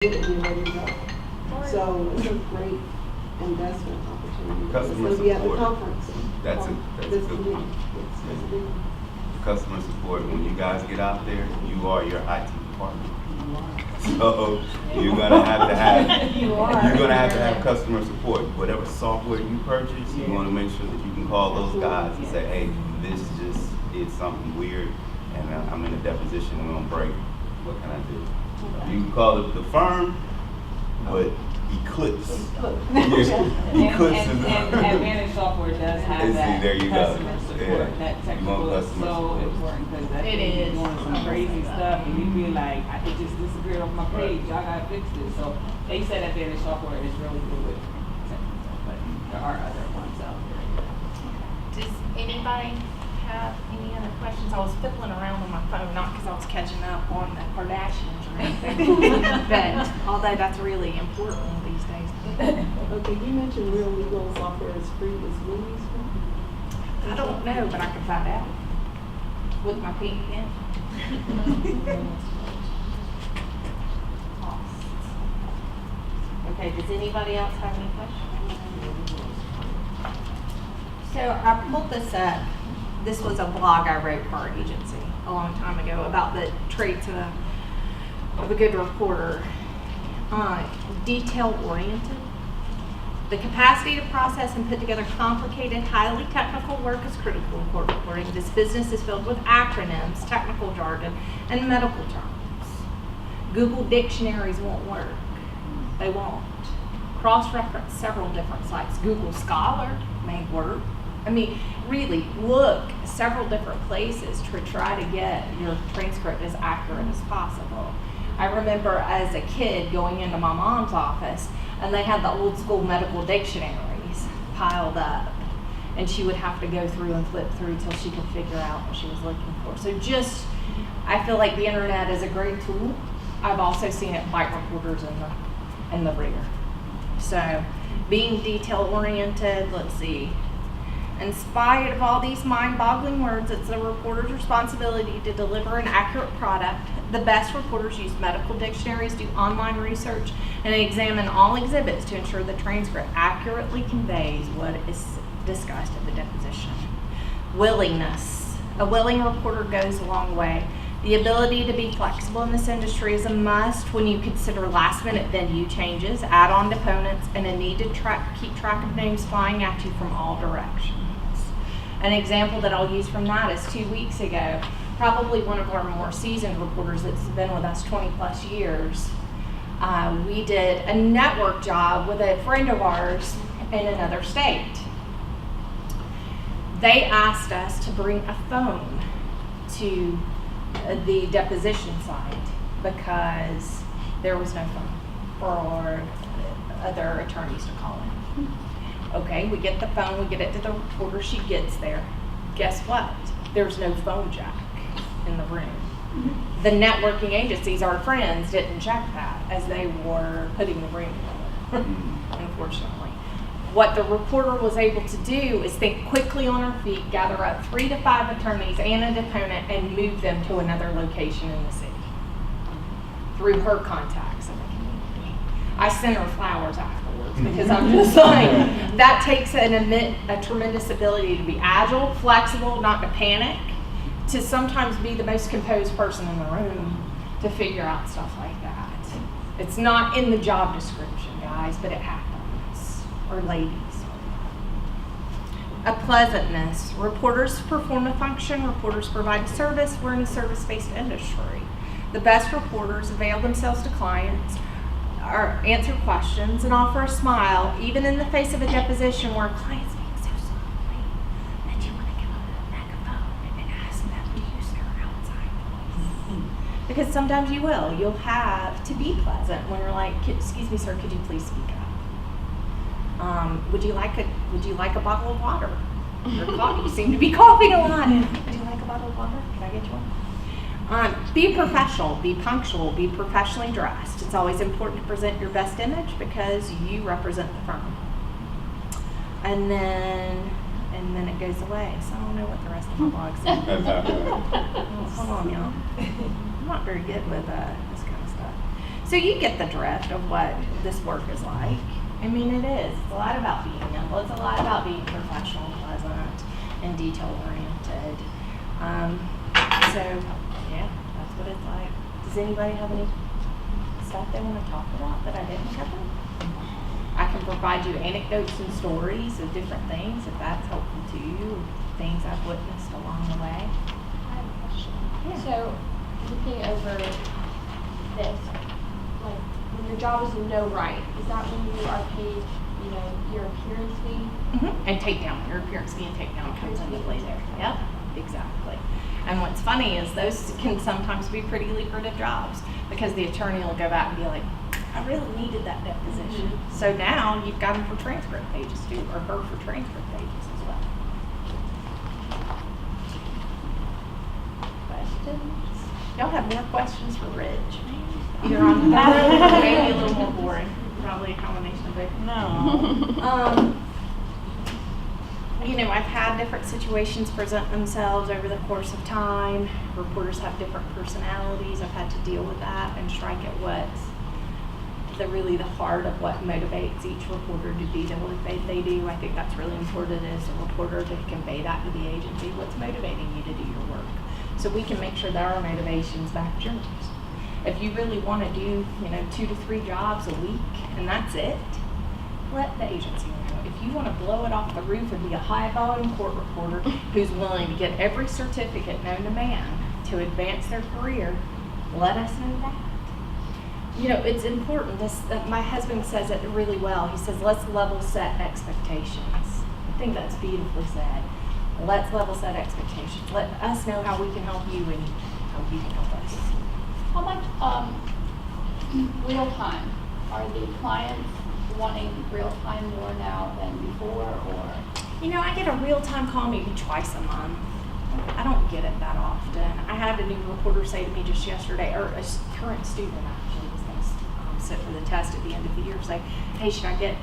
and you're ready to go. So it's a great investment opportunity. Customer It's gonna be at the support. conference. That's a good committee. one. It's a big one. Customer support, when you guys get out there, you are your IT department. So you're gonna have to have You are. you're gonna have to have customer support. Whatever software you purchase, you wanna make sure that you can call those guys and say, hey, this just is something weird and I'm in a deposition and I'm gonna break. What can I do? You can call it the firm, but Eclipse. Eclipse is And Advantage Software does have See, that there you go. customer support, Yeah. that You technical want is customer so support. important because that It thing is. is doing some crazy stuff and you be like, it just disappeared off my page, y'all gotta fix this. So they said Advantage Software is really good with technical, but there are other ones out there. Does anybody have any other questions? I was fiddling around on my phone, not because I was catching up on the Kardashians or anything, but although that's really important these days. Okay, you mentioned Real Legal software is free. Is Moody's free? I don't know, but I can find out with my pink pen. Okay, does anybody else have any questions? So I pulled this up. This was a blog I wrote for our agency a long time ago about the traits of a good reporter. Detail-oriented. The capacity to process and put together complicated, highly technical work is critical in court reporting. This business is filled with acronyms, technical jargon, and medical terms. Google dictionaries won't work. They won't. Cross-reference several different sites. Google Scholar may work. I mean, really, look several different places to try to get your transcript as accurate as possible. I remember as a kid going into my mom's office and they had the old school medical dictionaries piled up and she would have to go through and flip through till she could figure out what she was looking for. So I feel like the internet is a great tool. I've also seen it bite reporters in the rear. So being detail oriented, let's see. In spite of all these mind-boggling words, it's the reporter's responsibility to deliver an accurate product. The best reporters use medical dictionaries, do online research, and examine all exhibits to ensure the transcript accurately conveys what is discussed at the deposition. Willingness. A willing reporter goes a long way. The ability to be flexible in this industry is a must when you consider last-minute venue changes, add-on deponents, and a need to keep track of names flying at you from all directions. An example that I'll use from that is 2 weeks ago, probably one of our more seasoned reporters that's been with us 20 plus years. We did a network job with a friend of ours in another state. They asked us to bring a phone to the deposition site because there was no phone for other attorneys to call in. Okay, we get the phone, we get it to the reporter, she gets there. Guess what? There's no phone jack in the room. The networking agencies, our friends, didn't check that as they were putting the room together, unfortunately. What the reporter was able to do is think quickly on her feet, gather up 3 to 5 attorneys and a deponent, and move them to another location in the city through her contacts in the community. I sent her flowers afterwards because I'm just like, that takes a tremendous ability to be agile, flexible, not to panic, to sometimes be the most composed person in the room to figure out stuff like that. It's not in the job description, guys, but it happens. Or ladies. A pleasantness. Reporters perform a function, reporters provide a service. We're in a service-based industry. The best reporters avail themselves to clients, or answer questions, and offer a smile, even in the face of a deposition where a client's being so softly that you want to give them a megaphone and ask them to use their outside voice. Because sometimes you will. You'll have to be pleasant when you're like, excuse me, sir, could you please speak up? Would you like a bottle of water? You seem to be coughing a lot. Would you like a bottle of water? Can I get you one? Be professional, be punctual, be professionally dressed. It's always important to present your best image because you represent the firm. And then it goes away. So I don't know what the rest of my blog says. Hold on, y'all. I'm not very good with this kind of stuff. So you get the drift of what this work is like. I mean, it is. It's a lot about being nimble. It's a lot about being professional, pleasant, and detail-oriented. So, yeah, that's what it's like. Does anybody have any stuff they want to talk about that I didn't cover? I can provide you anecdotes and stories of different things if that's helpful to you, things I've witnessed along the way. I have a question. Yeah. So, looking over this, like, when your job is no right, is that when you are paid, you know, your appearance fee? And takedown, your appearance fee and takedown comes into play there. Yep, exactly. And what's funny is those can sometimes be pretty lucrative jobs because the attorney will go back and be like, I really needed that deposition. So now you've got him for transcript pages too, or her for transcript pages as well. Questions? Y'all have more questions for Rich? Either on that or maybe a little more boring. Probably a combination of both. No. You know, I've had different situations present themselves over the course of time. Reporters have different personalities. I've had to deal with that and strike at what's really the heart of what motivates each reporter to do the work they do. I think that's really important as a reporter to convey that to the agency. What's motivating you to do your work? So we can make sure that our motivations match yours. If you really want to do, 2 to 3 jobs a week and that's it, let the agency know. If you want to blow it off the roof and be a high-volume court reporter who's willing to get every certificate known to man to advance their career, let us know that. It's important. My husband says it really well. He says, let's level set expectations. I think that's beautifully said. Let's level set expectations. Let us know how we can help you and how you can help us. How much real time are the clients wanting real time more now than before, or? I get a real-time call maybe twice a month. I don't get it that often. I had a new reporter say to me just yesterday, or a current student actually was going to sit for the test at the end of the year, say, hey, should I get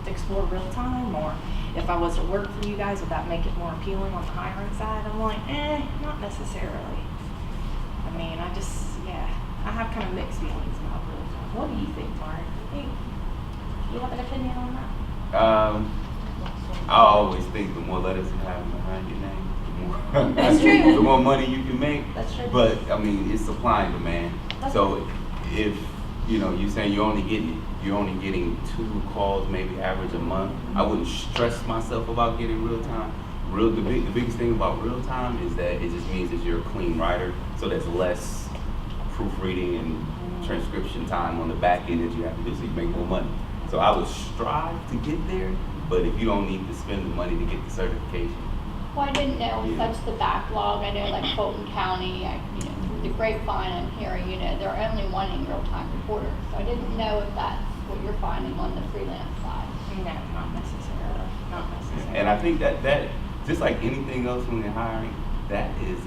to explore real-time? Or if I was to work for you guys, would that make it more appealing on the hiring side? I'm like, not necessarily. I mean, I have kind of mixed feelings about real-time. What do you think, Mark? You have an opinion on that? I always think the more letters you have behind your name, the more That's true. the more money you can make. That's true. But it's supply and demand. So if you're saying you're only getting 2 calls, maybe average a month, I wouldn't stress myself about getting real time. The biggest thing about real time is that it just means that you're a clean writer, so there's less proofreading and transcription time on the back end that you have to do, so you make more money. So I would strive to get there, but if you don't need to spend the money to get the certification. Well, I didn't know such the backlog. I know like Fulton County, the grapevine I'm hearing, they're only wanting real time reporters. So I didn't know if that's what you're finding on the freelance side. No, not necessarily. Not necessarily. And I think that just like anything else when they're hiring, that is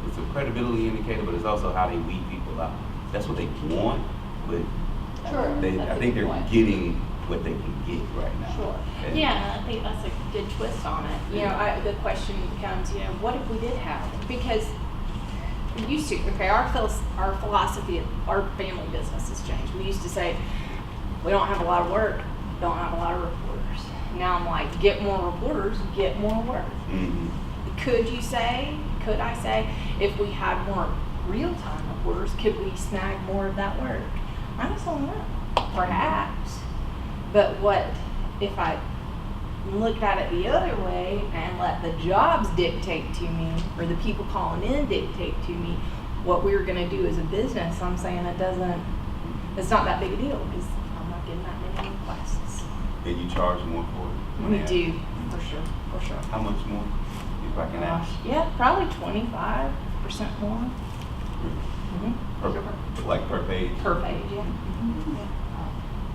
it's a credibility indicator, but it's also how they weed people out. That's what they want, but Sure. I think they're getting what they can get right now. Sure. And Yeah, I think that's a good twist on it. The question becomes, what if we did have it? Because we used to, our philosophy, our family business has changed. We used to say, we don't have a lot of work, don't have a lot of reporters. Now I'm like, get more reporters, get more work. Mm-hmm. Could I say, if we had more real-time reporters, could we snag more of that work? I just don't know. Perhaps. But what if I looked at it the other way and let the jobs dictate to me, or the people calling in dictate to me what we were going to do as a business? I'm saying it's not that big a deal because I'm not getting that many requests. And you charge more for it? We do, for sure. How much more, if I can ask? Yeah, probably 25% more. Per page? Per page, yeah.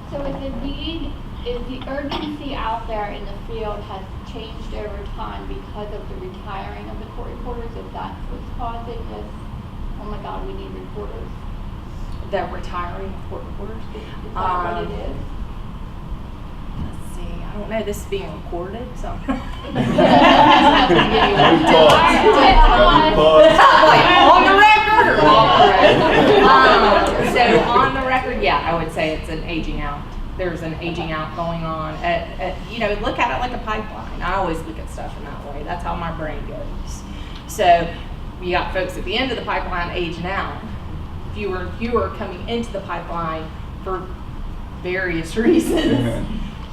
So is the urgency out there in the field has changed over time because of the retiring of the court reporters? If that's what's causing this, oh my God, we need reporters. The retiring of court reporters? Is that what it is? Let's see, I don't know, this is being recorded, so. Pause. On the record or off the record? So on the record, yeah, I would say it's an aging out. There's an aging out going on. Look at it like a pipeline. I always look at stuff in that way. That's how my brain goes. So you got folks at the end of the pipeline aging out. Fewer and fewer coming into the pipeline for various reasons.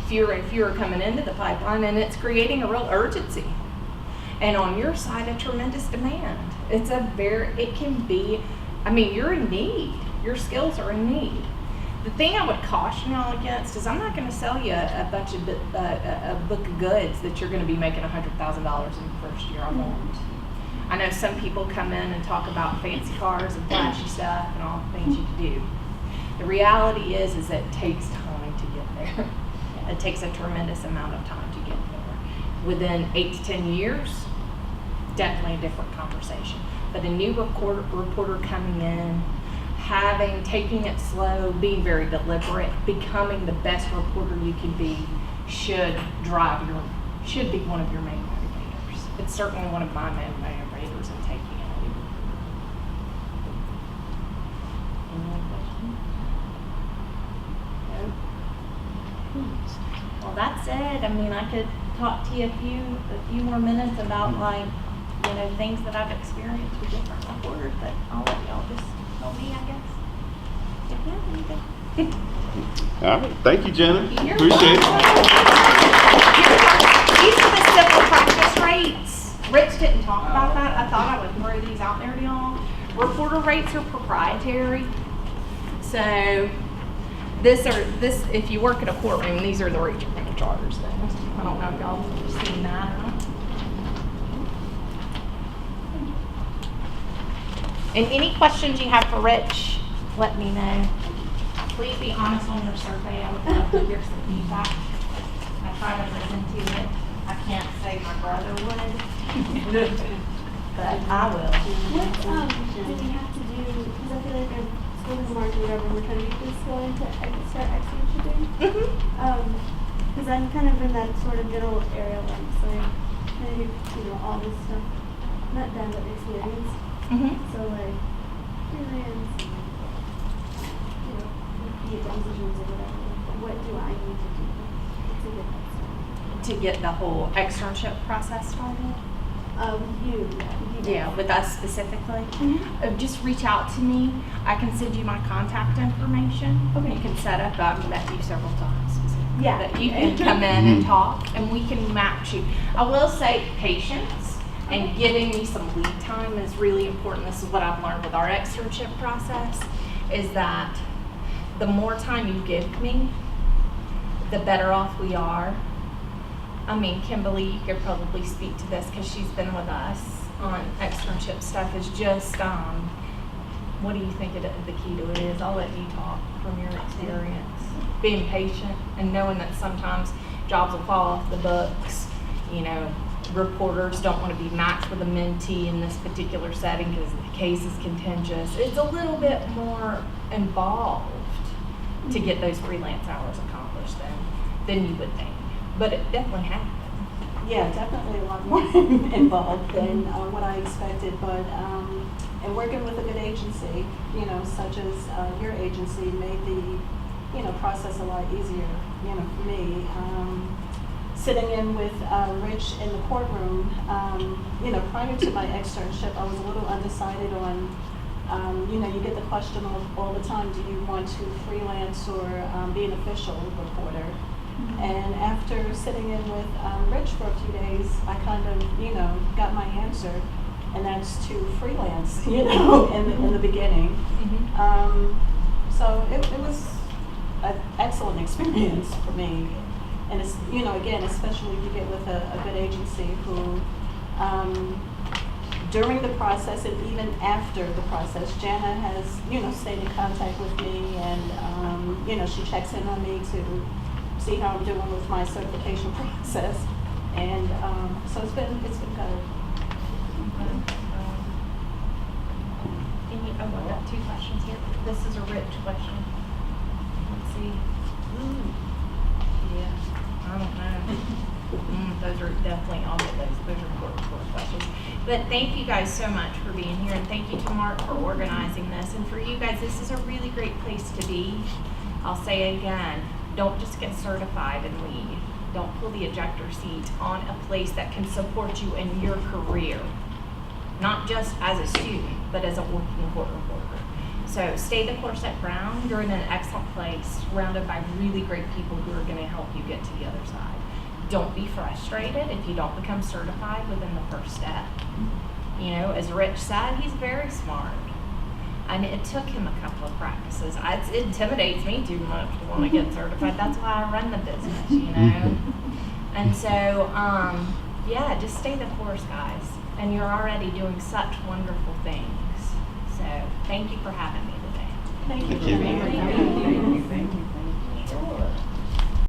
Fewer and fewer coming into the pipeline, and it's creating a real urgency. And on your side, a tremendous demand. You're in need. Your skills are in need. The thing I would caution y'all against is I'm not going to sell you a bunch of a book of goods that you're going to be making $100,000 in the first year. I won't. I know some people come in and talk about fancy cars and flashy stuff and all the things you can do. The reality is that it takes time to get there. It takes a tremendous amount of time to get there. Within 8 to 10 years, definitely a different conversation. But a new reporter coming in, taking it slow, being very deliberate, becoming the best reporter you can be should be one of your main motivators. It's certainly one of my main motivators in taking it. Any more questions? No? Well, that's it. I could talk to you a few more minutes about things that I've experienced with different reporters, but I'll let y'all just tell me, I guess. If you have anything. All right, thank you, Janna. You're Appreciate welcome. These are the civil practice rates. Rich didn't talk about that. I thought I would throw these out there to y'all. Reporter rates are proprietary. So if you work at a courtroom, these are the rates you're going to charge. I don't know if y'all have seen that or not. And any questions you have for Rich, let me know. Please be honest on your survey. I would love to hear some feedback. I try to listen to it. I can't say my brother would, but I will. What do we have to do? Because I feel like I'm school of market, whatever, we're trying to get this going to start executing. Because I'm kind of in that sort of general area where I'm just like, kind of all this stuff, not done but experience. So like freelance, be it decisions or whatever. What do I need to do to get that started? To get the whole externship process started? Yeah, with us specifically. Just reach out to me. I can send you my contact information. Okay. You can set up. I've met you several times. Yeah. That you can come in and talk, and we can match you. I will say patience and giving me some lead time is really important. This is what I've learned with our externship process, is that the more time you give me, the better off we are. Kimberly, you could probably speak to this because she's been with us on externship stuff, is just, what do you think the key to it is? I'll let you talk from your experience. Being patient and knowing that sometimes jobs will fall off the books. Reporters don't want to be matched with a mentee in this particular setting because the case is contentious. It's a little bit more involved to get those freelance hours accomplished than you would think. But it definitely happened. Yeah, definitely a lot more involved than what I expected. But and working with a good agency, such as your agency, made the process a lot easier, for me. Sitting in with Rich in the courtroom, prior to my externship, I was a little undecided on, you get the question all the time, do you want to freelance or be an official reporter? And after sitting in with Rich for a few days, I kind of, got my answer, and that's to freelance, in the beginning. So it was an excellent experience for me. And it's, again, especially if you get with a good agency who, during the process and even after the process, Janna has, stayed in contact with me, and, she checks in on me to see how I'm doing with my certification process. And so it's been good. I got 2 questions here. This is a Rich question. Let's see. Yeah, I don't know. Those are definitely, I'll get those. Those are important questions. But thank you guys so much for being here, and thank you to Mark for organizing this. And for you guys, this is a really great place to be. I'll say again, don't just get certified and leave. Don't pull the ejector seat on a place that can support you in your career. Not just as a student, but as a working court reporter. So stay the course at Brown. You're in an excellent place, surrounded by really great people who are gonna help you get to the other side. Don't be frustrated if you don't become certified within the first step. You know, as Rich said, he's very smart. And it took him a couple of practices. It intimidates me too much to want to get certified. That's why I run the business, you know? And so, yeah, just stay the course, guys. And you're already doing such wonderful things. So thank you for having me today. Thank you. Thank you. Thank you. Sure.